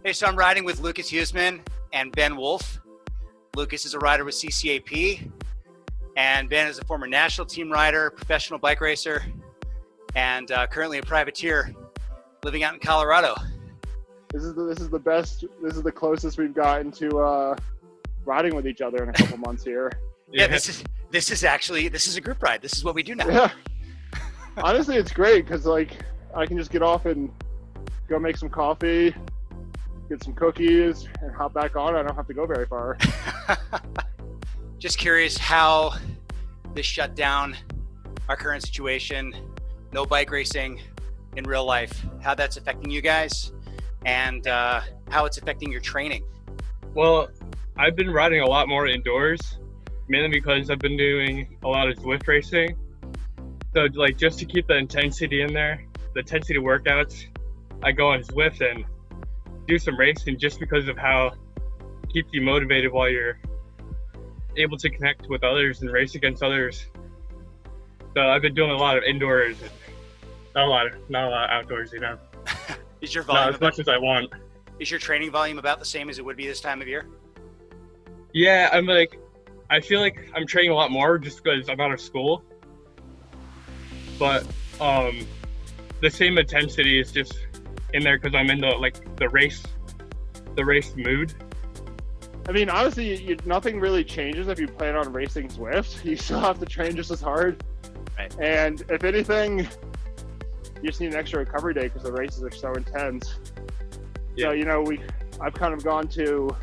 Hey, so I'm riding with Lucas Huesman and Ben Wolfe. Lucas is a rider with CCAP, and Ben is a former national team rider, professional bike racer, and currently a privateer living out in Colorado. This is the best. This is the closest we've gotten to riding with each other in a couple months here. Yeah, this is a group ride. This is what we do now. Yeah. Honestly, it's great because like I can just get off and go make some coffee, get some cookies, and hop back on. I don't have to go very far. Just curious how this shut down our current situation, no bike racing in real life, how that's affecting you guys, and how it's affecting your training. Well, I've been riding a lot more indoors, mainly because I've been doing a lot of Zwift racing. So like just to keep the intensity in there, the intensity workouts, I go on Zwift and do some racing just because of how it keeps you motivated while you're able to connect with others and race against others. So I've been doing a lot of indoors, not a lot of outdoors, you know. Is your volume not as much as I want. Is your training volume about the same as it would be this time of year? Yeah, I feel like I'm training a lot more just because I'm out of school. But the same intensity is just in there because I'm in the race mood. I mean, honestly, nothing really changes if you plan on racing Zwift. You still have to train just as hard. Right. And if anything, you just need an extra recovery day because the races are so intense. Yeah. So, you know, I've kind of gone to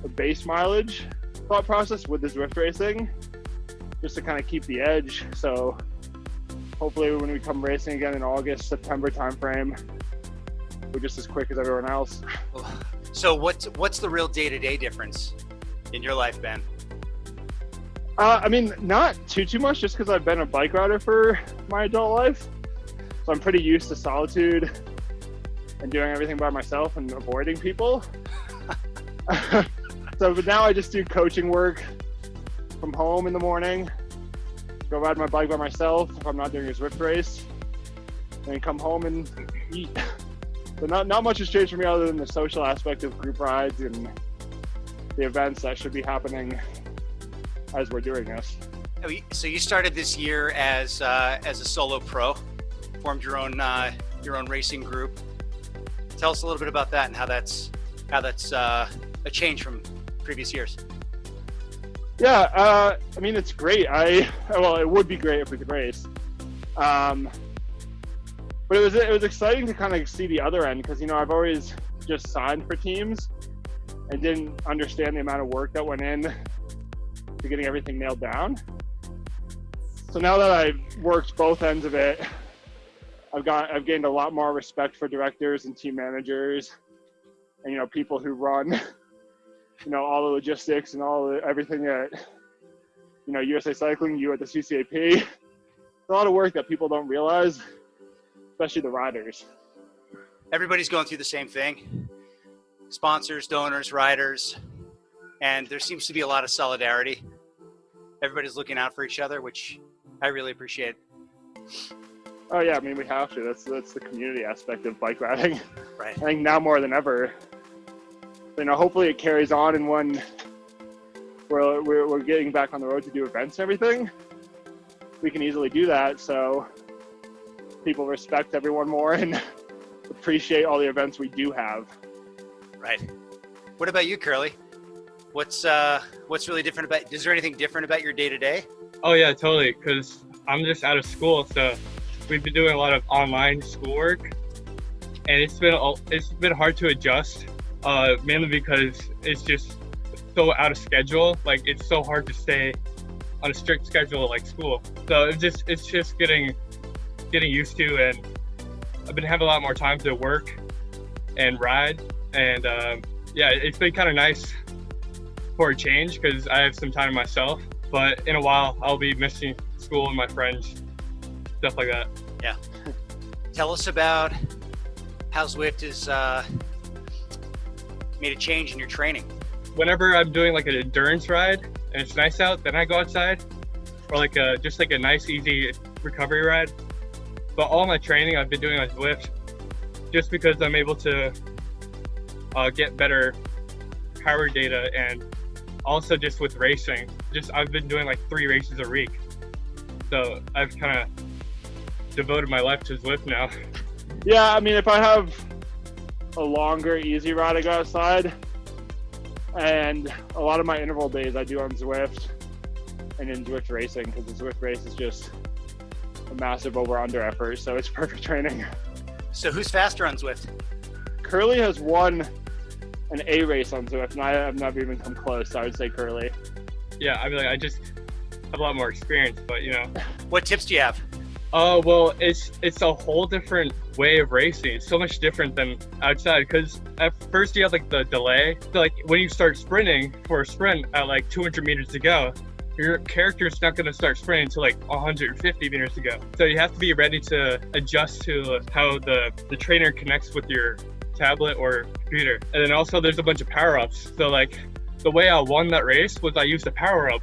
a base mileage thought process with the Zwift racing just to kind of keep the edge. So hopefully when we come racing again in August, September timeframe, we're just as quick as everyone else. So what's the real day-to-day difference in your life, Ben? I mean, not too much just because I've been a bike rider for my adult life. So I'm pretty used to solitude and doing everything by myself and avoiding people. But now I just do coaching work from home in the morning, go ride my bike by myself if I'm not doing a Zwift race, and then come home and eat. So not much has changed for me other than the social aspect of group rides and the events that should be happening as we're doing this. So you started this year as a solo pro, formed your own racing group. Tell us a little bit about that and how that's a change from previous years. Yeah, I mean, it's great. It would be great if we could race. But it was exciting to kind of see the other end because, you know, I've always just signed for teams and didn't understand the amount of work that went in to getting everything nailed down. So now that I've worked both ends of it, I've gained a lot more respect for directors and team managers and, you know, people who run, you know, all the logistics and everything at, you know, USA Cycling, you at the CCAP. It's a lot of work that people don't realize, especially the riders. Everybody's going through the same thing. Sponsors, donors, riders, and there seems to be a lot of solidarity. Everybody's looking out for each other, which I really appreciate. Oh yeah, I mean, we have to. That's the community aspect of bike riding. Right. I think now more than ever. You know, hopefully it carries on, and when we're getting back on the road to do events and everything, we can easily do that. So people respect everyone more and appreciate all the events we do have. Right. What about you, Curly? What's really different about? Is there anything different about your day to day? Oh yeah, totally. Because I'm just out of school, so we've been doing a lot of online schoolwork, and it's been hard to adjust. Mainly because it's just so out of schedule. Like it's so hard to stay on a strict schedule like school. So it's just getting used to, and I've been having a lot more time to work and ride, and yeah, it's been kind of nice for a change because I have some time to myself. But in a while, I'll be missing school and my friends, stuff like that. Yeah. Tell us about how Zwift is made a change in your training. Whenever I'm doing like an endurance ride and it's nice out, then I go outside, or just a nice easy recovery ride. But all my training I've been doing on Zwift just because I'm able to get better power data, and also just with racing. I've been doing like 3 races a week, so I've kind of devoted my life to Zwift now. Yeah, I mean, if I have a longer, easy ride to go outside, and a lot of my interval days I do on Zwift and in Zwift racing, because the Zwift race is just a massive over-under effort, so it's perfect training. So who's faster on Zwift? Curly has won an A race on Zwift, and I have never even come close, so I would say Curly. Yeah, I mean, like, I just have a lot more experience, but you know. What tips do you have? Oh, well, it's a whole different way of racing. It's so much different than outside, because at first you have like the delay. So, like, when you start sprinting for a sprint at like 200 meters to go, your character's not going to start sprinting until like 150 meters to go. So you have to be ready to adjust to how the trainer connects with your tablet or computer. And then also there's a bunch of power-ups. So like the way I won that race was I used a power-up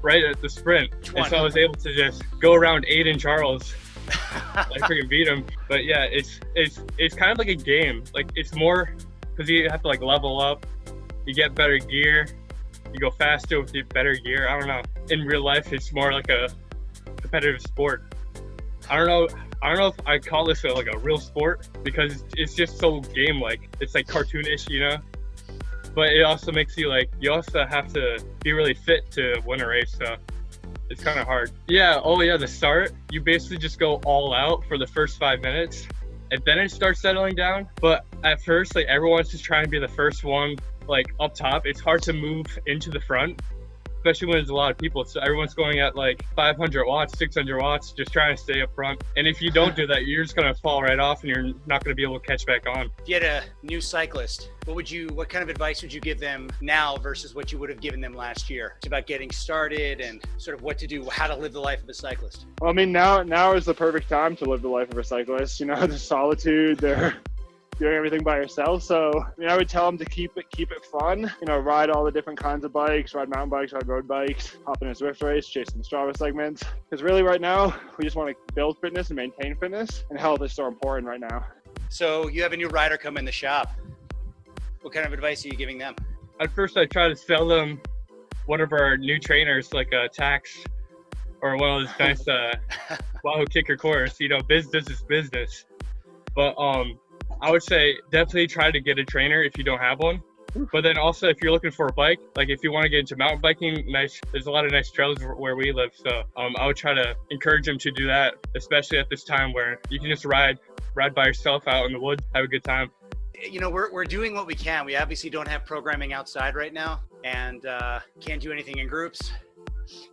right at the sprint. And so I was able to just go around Aiden Charles. I freaking beat him. But yeah, it's kind of like a game. Like, it's more because you have to like level up, you get better gear, you go faster with your better gear. I don't know. In real life, it's more like a competitive sport. I don't know if I call this like a real sport, because it's just so game-like. It's like cartoonish, you know? But it also makes you like, you also have to be really fit to win a race, so it's kind of hard. Yeah, the start, you basically just go all out for the first 5 minutes, and then it starts settling down. But at first, like, everyone's just trying to be the first one, like, up top. It's hard to move into the front, especially when there's a lot of people. So everyone's going at like 500 watts, 600 watts, just trying to stay up front. And if you don't do that, you're just going to fall right off, and you're not going to be able to catch back on. If you had a new cyclist, what kind of advice would you give them now versus what you would have given them last year? It's about getting started and sort of what to do, how to live the life of a cyclist. Well, I mean, now is the perfect time to live the life of a cyclist. You know, the solitude, they're doing everything by yourself. So, I mean, I would tell them to keep it fun. You know, ride all the different kinds of bikes, ride mountain bikes, ride road bikes, hop in a Zwift race, chase some Strava segments. Because really right now, we just want to build fitness and maintain fitness, and health is so important right now. So you have a new rider come in the shop. What kind of advice are you giving them? At first, I try to sell them one of our new trainers, like a Tax or one of those nice Wahoo Kicker course. You know, business is business. But I would say definitely try to get a trainer if you don't have one. But then also, if you're looking for a bike, like if you want to get into mountain biking, there's a lot of nice trails where we live. So I would try to encourage them to do that, especially at this time where you can just ride by yourself out in the woods, have a good time. You know, we're doing what we can. We obviously don't have programming outside right now, and can't do anything in groups.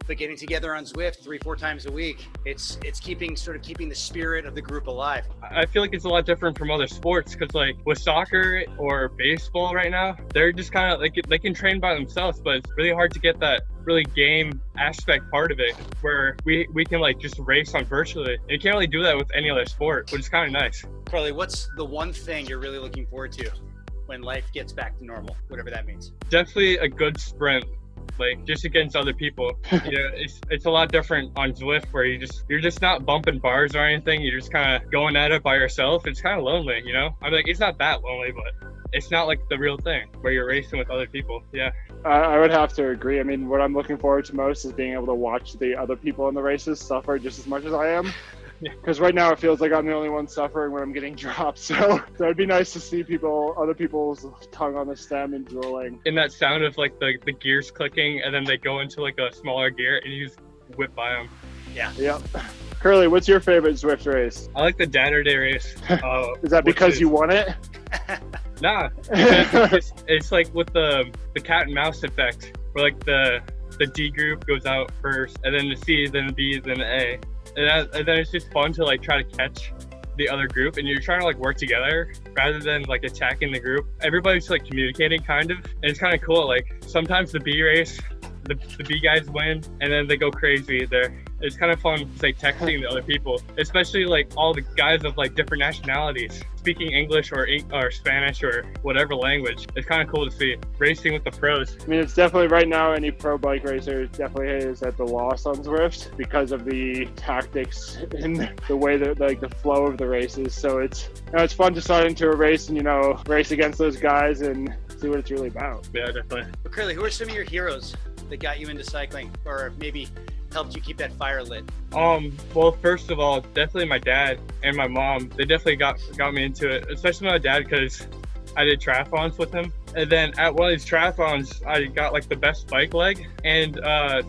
But getting together on Zwift 3-4 times a week, it's keeping the spirit of the group alive. I feel like it's a lot different from other sports, because like with soccer or baseball right now, they're just kind of like, they can train by themselves, but it's really hard to get that really game aspect part of it where we can like just race on virtually. And you can't really do that with any other sport, which is kind of nice. Carly, what's the one thing you're really looking forward to when life gets back to normal, whatever that means? Definitely a good sprint. Like, just against other people. You know, it's a lot different on Zwift, where you're just not bumping bars or anything. You're just kind of going at it by yourself. It's kind of lonely, you know? I mean, like, it's not that lonely, but it's not like the real thing where you're racing with other people. Yeah. I would have to agree. I mean, what I'm looking forward to most is being able to watch the other people in the races suffer just as much as I am. Because right now it feels like I'm the only one suffering when I'm getting dropped. So it'd be nice to see other people's tongue on the stem and drooling. In that sound of like the gears clicking, and then they go into like a smaller gear, and you just whip by them. Yeah. Yep. Curly, what's your favorite Zwift race? I like the Danner Day race. Is that because you won it? Nah. It's like with the cat and mouse effect, where like the D group goes out first, and then the C, then the B, then the A. And then it's just fun to like try to catch the other group, and you're trying to like work together rather than like attacking the group. Everybody's like communicating kind of, and it's kind of cool. Like sometimes the B race, the B guys win, and then they go crazy there, it's kind of fun like texting to other people, especially like all the guys of like different nationalities speaking English or Spanish or whatever language. It's kind of cool to see racing with the pros. I mean, it's definitely right now any pro bike racer definitely is at the loss on Zwift because of the tactics and the way that like the flow of the races. So it's it's fun to start into a race and race against those guys and see what it's really about. Yeah, definitely. But Curly, who are some of your heroes that got you into cycling, or maybe helped you keep that fire lit? Well, first of all, definitely my dad and my mom. They definitely got me into it, especially my dad because I did triathlons with him. And then at one of these triathlons, I got like the best bike leg. And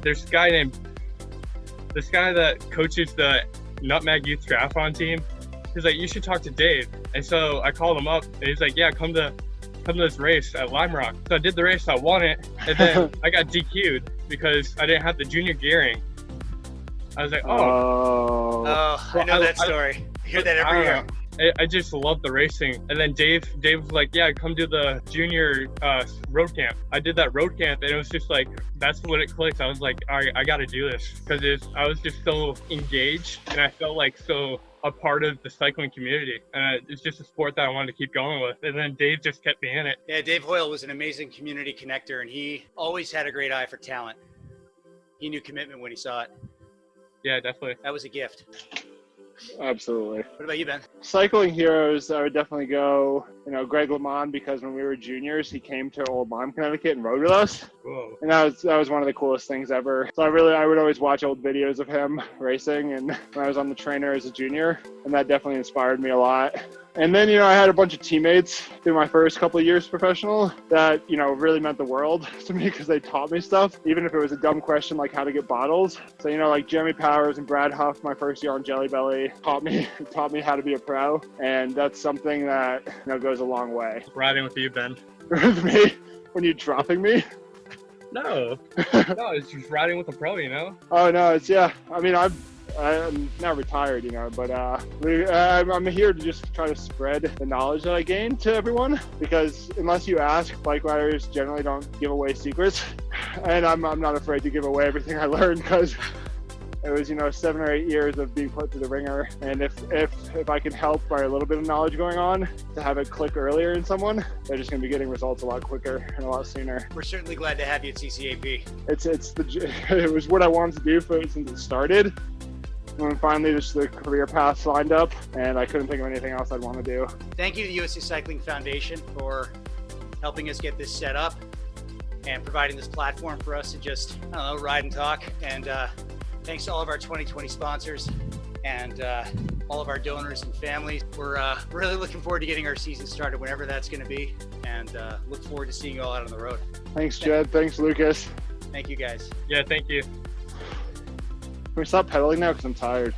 there's this guy that coaches the Nutmeg Youth Triathlon team. He's like, you should talk to Dave. And so I called him up and he's like, yeah, come to this race at Lime Rock. So I did the race, I won it, and then I got DQ'd because I didn't have the junior gearing. I was like, Oh, I know that story. I hear that every year. I just love the racing. And then Dave was like, yeah, come do the junior road camp. I did that road camp and it was just like, that's when it clicked. I was like, all right, I got to do this because I was just so engaged and I felt like so a part of the cycling community. And it's just a sport that I wanted to keep going with. And then Dave just kept me in it. Yeah, Dave Hoyle was an amazing community connector and he always had a great eye for talent. He knew commitment when he saw it. Yeah, definitely. That was a gift. Absolutely. What about you, Ben? Cycling heroes, I would definitely go, Greg LeMond, because when we were juniors, he came to Old Lyme, Connecticut and rode with us. Whoa. And that was one of the coolest things ever. So I would always watch old videos of him racing and when I was on the trainer as a junior, and that definitely inspired me a lot. And then, I had a bunch of teammates through my first couple of years professional that, really meant the world to me because they taught me stuff, even if it was a dumb question like how to get bottles. So, like Jeremy Powers and Brad Huff, my first year on Jelly Belly, taught me how to be a pro. And that's something that, goes a long way. Riding with you, Ben. With me? When you're dropping me? No, it's just riding with a pro, Oh, no, I mean, I'm not retired, but I'm here to just try to spread the knowledge that I gained to everyone, because unless you ask, bike riders generally don't give away secrets, and I'm not afraid to give away everything I learned because it was 7 or 8 years of being put through the ringer, and if I can help by a little bit of knowledge going on to have it click earlier in someone, they're just going to be getting results a lot quicker and a lot sooner. We're certainly glad to have you at CCAP. It was what I wanted to do since it started. When finally just the career path lined up, and I couldn't think of anything else I'd want to do. Thank you to the USA Cycling Foundation for helping us get this set up and providing this platform for us to just, ride and talk. And thanks to all of our 2020 sponsors and all of our donors and families. We're really looking forward to getting our season started whenever that's going to be, and look forward to seeing you all out on the road. Thanks, Jed. Thanks, Lucas. Thank you, guys. Yeah, thank you. Can we stop pedaling now? Because I'm tired.